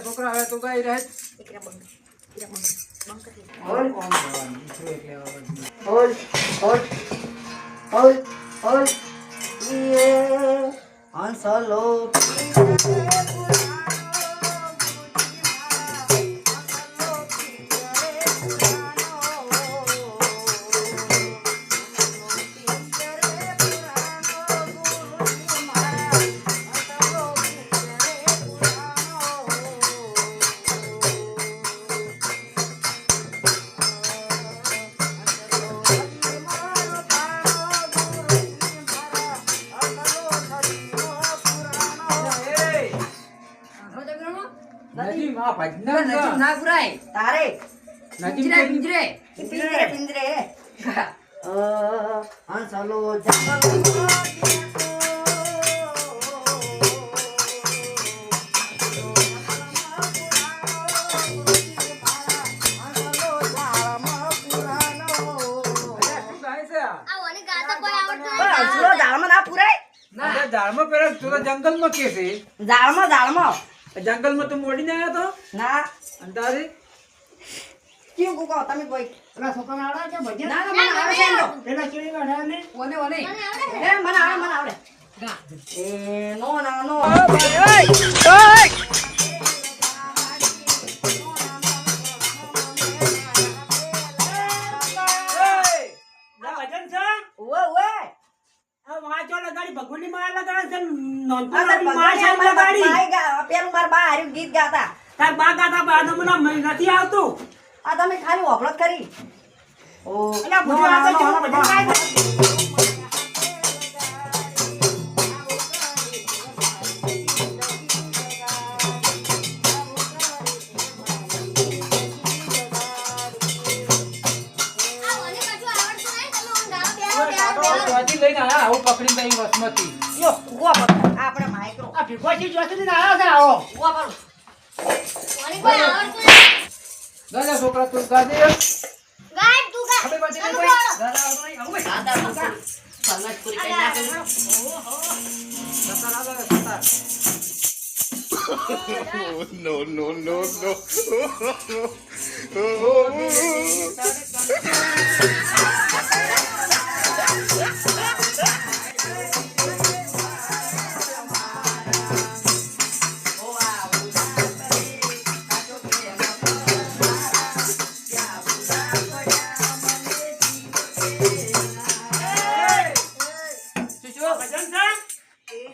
છોકરા હવે તો ગાઈ રહે હંસલો ના પુરાય તારે પિંજરે પિંજરે હંસલો જંગલ જાળમાં પેલા તું જંગલમાં કે છે જાળમાં જંગલમાં તું મોડી ને આવ્યો તો ના અંદાજે કેવું કુકો તમે કોઈ પેલા છોકરા આવડે કે ભજન ના મને આવે છે તો પેલા કેવી વાળા ને ઓને મને આવડે એ નો ના નો ગીત ગાતા તાર બા ગાતા બા મને નથી આવતું આ તમે ખાલી ઓફળત કરી ઓ અલ્યા ભૂલી આ તો ભજન ગાય લઈને આયા આવું પકડીને તઈ વસમતી યો ગોવા પર આપણે માઈક્રો આ ભીખોજી જોથી ને આયો છે આવો ગોવા પર ઓની કોઈ આવડતું દાદા છોકરા તું ગાજે ગાય તું ગા આપણે બાજુ કોઈ દાદા આવતો નહીં આવું ભાઈ દાદા સતાર આલો ને, સતાર. No, no, no, no. ભજન છે?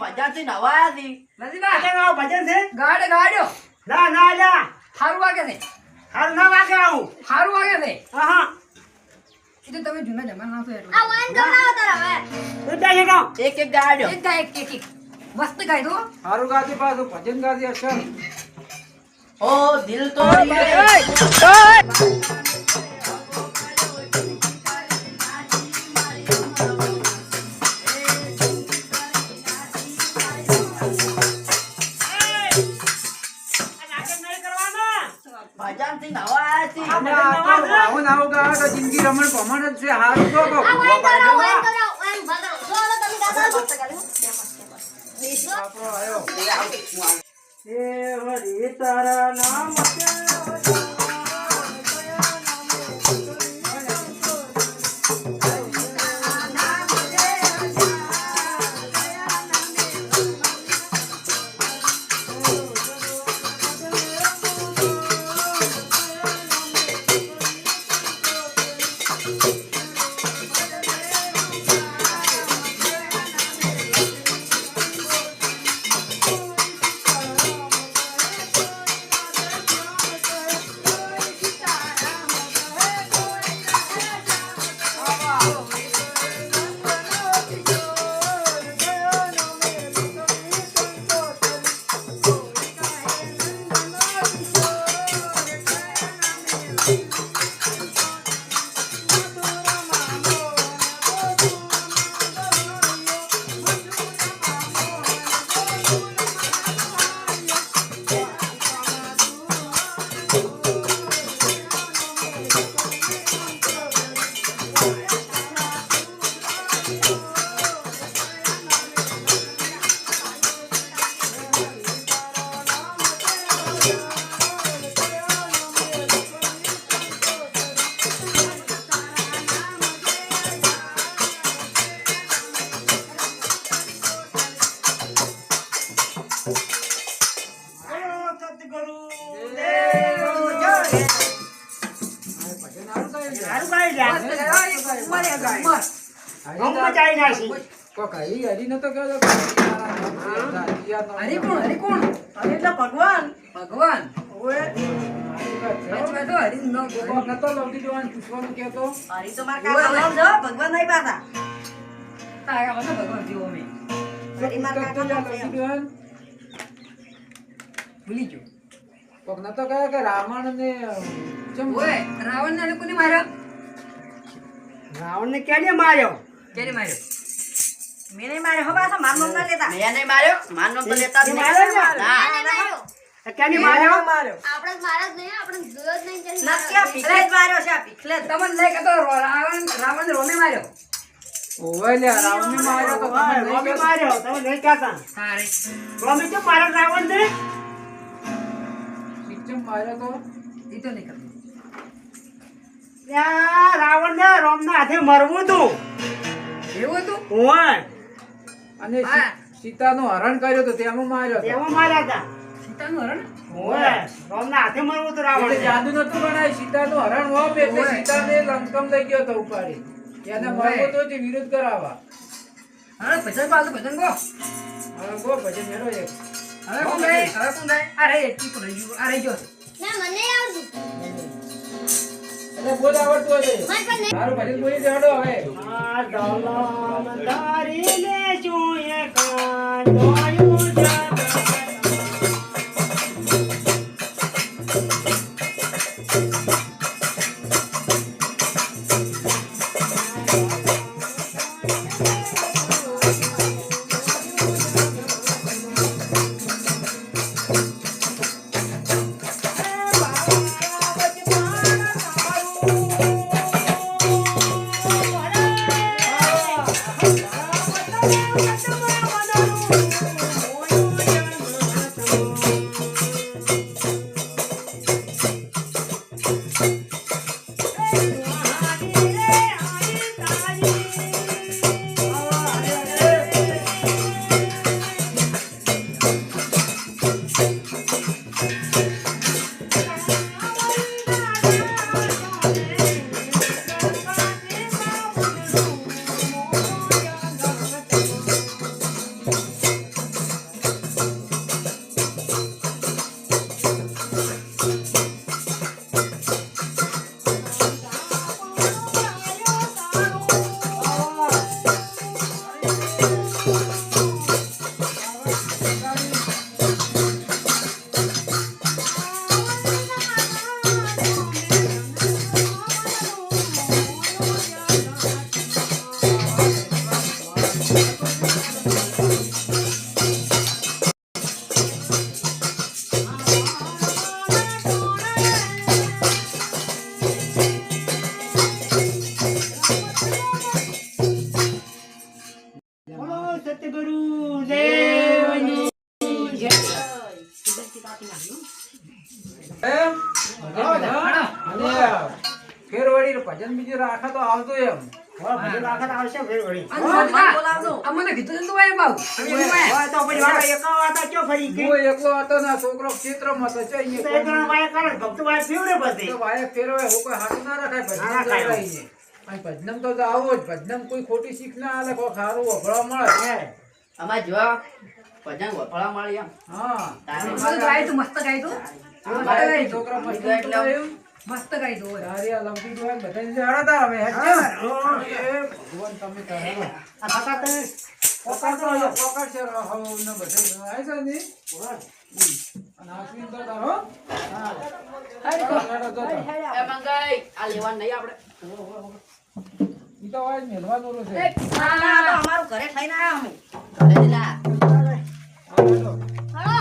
ભજનથી નવાયા છી. નથી ના ભજન આવું ભજન છે? ગાડે ગાડ્યો ના, ના, ના. સારું વાગે છે હારું ના વાગે આવું. સારું વાગે છે હા, હા. એ તો તમે જૂના જમાના છો એટલે આ વાન ગવડાવો તારા હવે. તું ત્યાં જતો. એક એક ગાડ્યો. એક ગાય એક મસ્ત ગાય તો હારું ગાતી પાછું ભજન ગાતી અક્ષર. ઓ દિલ તો આ નાટક નહીં કરવાના. ભજનથી નવાયા છી. અને આ તો આવું ને આવું ગાવે તો જિંદગી રમણ ભમણ જ છે. હારું તો કહું. આ વાન ગવડાવો, વાન ગવડાવો. વાન ભગાવો. જો હાલો તમે ગાતા હશો. આપણો આયો. હે હરિ તારા નામ હારું ગાઈ જા. મસ્ત ગાય ઉમરે ગાય ગમમાં ચાલી નાખી. કોક હરી નતો કહેતો કે હરી કોણ એટલે ભગવાન ભગવાન ઓએ એટલે તો હરી નો કોક નતો લવતી જોવાનું પૂછવાનું કહેતો. હરી તો મારા કાકા નામ જો ભગવાન નહીં પાતા. તારા મને ભગવાન જીવો મે હરી મારા કરતો કાકા જા નામ લવતી જોવાનું. ભૂલી ગયો કોક નતો કહે કે રાવણ ને ચમ ઓય રાવણ ને કોને માર્યો રાવણને કેને માર્યો? કેને માર્યો મેં નહીં માર્યો હો પાછો માર નામ ના લેતા. મેં નહીં માર્યો માર નામ તો લેતા જ તે નહીં. માર્યો ને? ના, આને માર્યો. કેને માર્યો? આપણે જ મારા જ નહીં, આપણે જોયો જ નહીં કે નથી આ પીખલે જ માર્યો છે આ પીખલે જ. તમને લઈ કે તો રાવણ રોમે માર્યો ઓવે લે રાવણ ને માર્યો તો ઓય, તમને નહીં રોમી કહેતો. માર્યો. તમે નહીં કહેતા. તારે રોમી કેમ માર્યો રાવણને? ચમ માર્યો તો ઈ તો નહીં કરતો ત્યાં રાવણને રોમના હાથે મરવું તું. એવું હતું ઓય, અને હા. સીતાનું હરણ કર્યું તો તેમાં માર્યો તો. તેમાં માર્યા હતા. સીતાનું હરણ ઓય, રોમના હાથે મરવું તું એટલે રાવણને. જાદુ નતું બનાવ્યું. સીતાનું હરણ હોપ એટલે ઓવે. સીતાને લંકમ લઈ ગયો તો ઉપાડી. એને ઓવે. મારવો તો તે વિરોધ કરાવવા. હવે ભજન પાડો ભજન ગો હવે ગો ભજન મેળો એક. હવે કોણ ગાય અરે એટલી તો રહી ગયું આ રહી ગયો ના મને નહીં આવડતું. એટલે બોલ આવડતું હશે. મને પણ નહીં. મારું ભજન બોલી દેડો હવે. આ દલમ તારીને જોઈએ કાંડોયું જગત. બોલો સતગુરુ દેવની જય. એમ? અને ફેરવડી ભજન બીજું રાખે તો આવતો એમ. હવે ભજન રાખત આવશે ફેર વળી. અમને કીધું તું ભાઈ બાબુ હવે તો પછી વાળા એકા વાતા ચો ફરી કે હું એકલો હતો ને આ છોકરો ક્ષેત્રમાં હતો. ચઈ તો એક જણા વાય કરે ભક્તો વાય ફેવરે પછી તો વાયક ફેરવે હું કોઈ હાથું ના રખાય ભજન ના રખાય. કરાઈને. અને ભજનમ તો આવો જ ભજનમ કોઈ ખોટી શીખ ના આલે કોઈ ખારું વફળવા મળે. હે અમાર જેવા ભજન વફળા મળી એમ હા ગાય તું મસ્ત ગાય તું આ છોકરા મસ્ત ગાયું. મસ્ત ગાય તું તારી આ લંબી જોવાય બધાને જે હળતા હવે હેડજો. એ ભગવાન તમે કરો. આ કાકા તો પોકાર છે હવે ને બધાય આય છે ને. અને આશ્વિન તો તારો. હા. હેડો તો. એ મંગાઈ આ લેવાનું નહીં આપણે ઈ તો આજ મેલવાનું છે. ના ના તો અમારું ઘરે થઈને આવ્યા અમે ઘરે જ ના આ હેડો. હળો